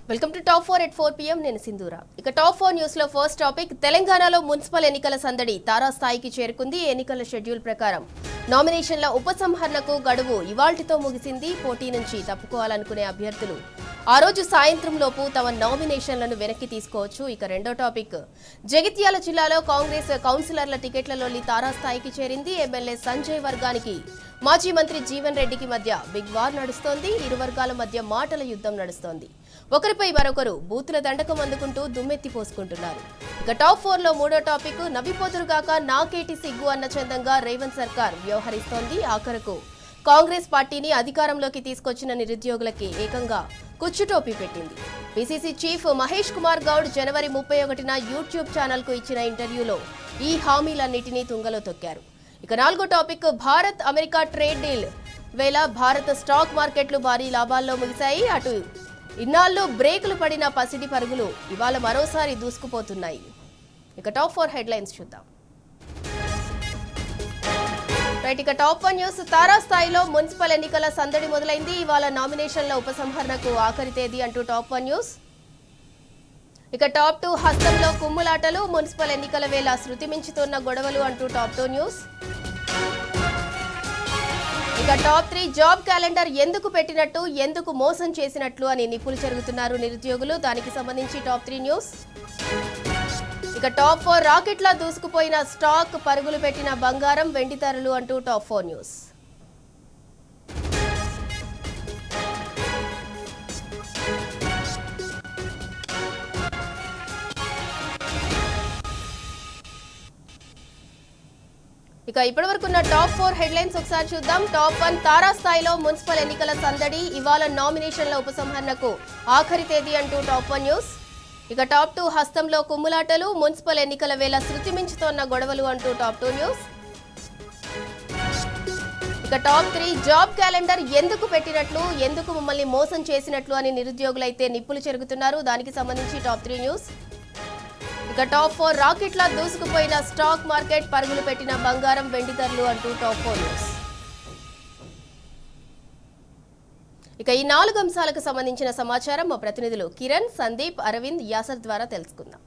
Welcome to top 4 at 4 pm నేను సింధూర. ఇక టాప్ 4 న్యూస్ లో ఫస్ట్ టాపిక్ తెలంగాణలో మున్సిపల్ ఎన్నికల సందడి తారాస్థాయికి చేరుకుంది. ఎన్నికల షెడ్యూల్ ప్రకారం నామినేషన్ల ఉపసంహరణకు గడువు ఇవాల్టితో ముగిసింది. పోటీ నుంచి తప్పుకోవాలనుకునే అభ్యర్థులు ఆ రోజు సాయంత్రం లోపు తమ నామినేషన్లను వెనక్కి తీసుకోవచ్చు. ఇక రెండో టాపిక్ జగిత్యాల జిల్లాలో కాంగ్రెస్ కౌన్సిలర్ల టికెట్లలోని తారాస్థాయికి చేరింది. ఎమ్మెల్యే సంజయ్ వర్గానికి మాజీ మంత్రి జీవన్ రెడ్డికి మధ్య బిగ్ వార్ నడుస్తోంది. ఇరు వర్గాల మధ్య మాటల యుద్ధం నడుస్తోంది. ఒకరిపై మరొకరు బూతుల దండకం అందుకుంటూ దుమ్మెత్తి పోసుకుంటున్నారు. ఇక టాప్ 4 లో మూడో టాపిక్ నవ్విపోతురుగాక నాకేటి సిగ్గు అన్న చందంగా రేవంత్ సర్కార్ వ్యవహరిస్తోంది. ఆఖరకు కాంగ్రెస్ పార్టీని అధికారంలోకి తీసుకొచ్చిన నిరుద్యోగులకి ఏకంగా కుచ్చుటోపీ పెట్టింది. పిసిసి చీఫ్ మహేష్ కుమార్ గౌడ్ జనవరి 31న యూట్యూబ్ ఛానల్ కు ఇచ్చిన ఇంటర్వ్యూలో ఈ హామీలన్నిటినీ తుంగలో తొక్కారు. ఇక నాలుగో topic Bharat America trade deal వేళ భారత స్టాక్ మార్కెట్లు భారీ లాభాల్లో ముగిశాయి. అటు ఇన్నాళ్ళు బ్రేకులు పడిన పసిడి పరుగులు ఇవాళ మరోసారి దూసుకుపోతున్నాయి. ఇక టాప్ 4 హెడ్లైన్స్ చూద్దాం. ఇక టాప్ 1 న్యూస్ తారాస్థాయిలో మున్సిపల్ ఎన్నికల సందడి మొదలైంది. ఇవాళ నామినేషన్ల ఉపసంహరణకు ఆఖరి తేదీ అంటూ టాప్ 1 న్యూస్. ఇక టాప్ 2 హస్తంలో కుమ్ములాటలు మున్సిపల్ ఎన్నికల వేళ శృతి మించుతున్న గొడవలు అంటూ టాప్ 2 న్యూస్. ఇక టాప్ 3 జాబ్ క్యాలెండర్ ఎందుకు పెట్టినట్టు ఎందుకు మోసం చేసినట్లు అని నిప్పులు చెరుగుతున్నారు నిరుద్యోగులు. దానికి సంబంధించి టాప్ 3 న్యూస్. ఇక టాప్ 4 రాకెట్లా దూసుకుపోయిన స్టాక్ పరుగులు పెట్టిన బంగారం వెండి ధరలు అంటూ టాప్ 4 న్యూస్. ఇక ఇప్పటివరకున్న టాప్ 4 హెడ్లైన్స్ ఒకసారి చూద్దాం. టాప్ 1 తారాస్థాయిలో మున్సిపల్ ఎన్నికల సందడి ఇవాళ నామినేషన్ల ఉపసంహరణకు ఆఖరి తేదీ అంటూ టాప్ 1 న్యూస్. ఇక టాప్ 2 హస్తంలో కుమ్ములాటలు మున్సిపల్ ఎన్నికల వేళ శృతి మించుతోన్న గొడవలు అంటూ టాప్ 2 న్యూస్. ఇక టాప్ 3 జాబ్ క్యాలెండర్ ఎందుకు పెట్టినట్లు ఎందుకు మమ్మల్ని మోసం చేసినట్లు అని నిరుద్యోగులైతే నిప్పులు చెరుగుతున్నారు. దానికి సంబంధించి టాప్ 3 న్యూస్. ఇక టాప్ 4 రాకెట్లా దూసుకుపోయిన స్టాక్ మార్కెట్ పరుగులు పెట్టిన బంగారం వెండి ధరలు అంటూ టాప్ 4 న్యూస్. ఇక ఈ 4 అంశాలకు సంబంధించిన సమాచారం మా ప్రతినిధులు కిరణ్, సందీప్, అరవింద్, యాసర్ ద్వారా తెలుసుకుందాం.